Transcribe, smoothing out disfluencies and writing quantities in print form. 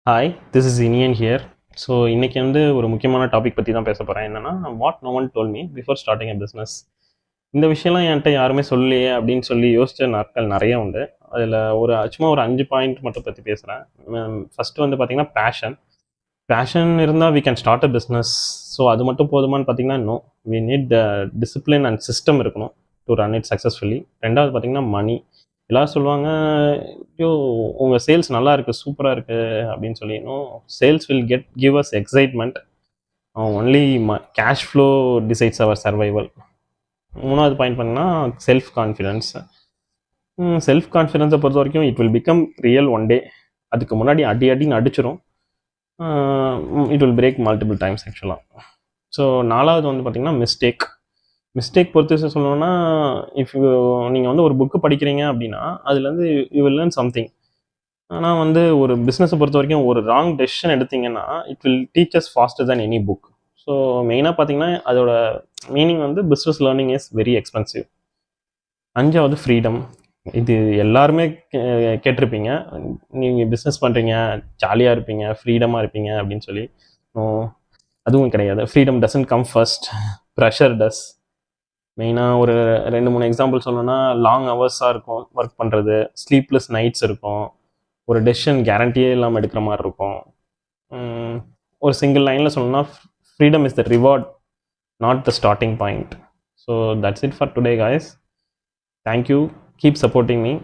Hi, this is Iniyan here. So இன்றைக்கி வந்து ஒரு முக்கியமான டாபிக் பற்றி தான் பேச போகிறேன். என்னென்னா, what no one told me before starting a business. இந்த விஷயம்லாம் என்கிட்ட யாருமே சொல்லலையே அப்படின்னு சொல்லி யோசித்த நாட்கள் நிறைய உண்டு. அதில் சும்மா ஒரு 5 பாயிண்ட் மட்டும் பற்றி பேசுகிறேன். ஃபஸ்ட்டு வந்து பார்த்திங்கன்னா பேஷன் இருந்தால் we can start a business. So அது மட்டும் போதுமான்னு பார்த்தீங்கன்னா no. We need the discipline and system இருக்கணும் டு ரன் இட் சக்ஸஸ்ஃபுல்லி. ரெண்டாவது பார்த்திங்கன்னா மணி. எல்லோரும் சொல்லுவாங்க, ஐயோ உங்கள் சேல்ஸ் நல்லா இருக்குது, சூப்பராக இருக்குது அப்படின்னு சொல்லி. No, sales will give us excitement. Only cash flow decides our survival. மூணாவது பாயிண்ட் பண்ணால் செல்ஃப் கான்ஃபிடென்ஸ். செல்ஃப் கான்ஃபிடென்ஸை பொறுத்த வரைக்கும் it will become real one day. அதுக்கு முன்னாடி அடின்னு அடிச்சிடும். It will break multiple times ஆக்சுவலாக. ஸோ நாலாவது வந்து பார்த்திங்கன்னா மிஸ்டேக் பொறுத்து சொல்லணும்னா, நீங்கள் வந்து ஒரு புக்கு படிக்கிறீங்க அப்படின்னா அதுலேருந்து யூ வில் லேர்ன் சம்திங். ஆனால் வந்து ஒரு பிஸ்னஸை பொறுத்த வரைக்கும் ஒரு ராங் டெசிஷன் எடுத்தீங்கன்னா it will teach as pastor than any book. So மெயினாக பார்த்தீங்கன்னா அதோட மீனிங் வந்து business learning is very expensive. அஞ்சாவது ஃப்ரீடம். இது எல்லாருமே கேட்டிருப்பீங்க, நீங்கள் பிஸ்னஸ் பண்ணுறீங்க, ஜாலியாக இருப்பீங்க, ஃப்ரீடமாக இருப்பீங்க அப்படின்னு சொல்லி. அதுவும் கிடையாது. Freedom doesn't come first, pressure does. மெயினாக ஒரு 2-3 எக்ஸாம்பிள் சொல்லணும்னா, லாங் ஹவர்ஸாக இருக்கும் ஒர்க் பண்ணுறது, ஸ்லீப்லெஸ் நைட்ஸ் இருக்கும், ஒரு டெசிஷன் கேரண்டியே இல்லாமல் எடுக்கிற மாதிரி இருக்கும். ஒரு சிங்கிள் லைனில் சொல்லணும்னா, freedom is the reward, not the starting point. So that's it for today guys. Thank you, keep supporting me.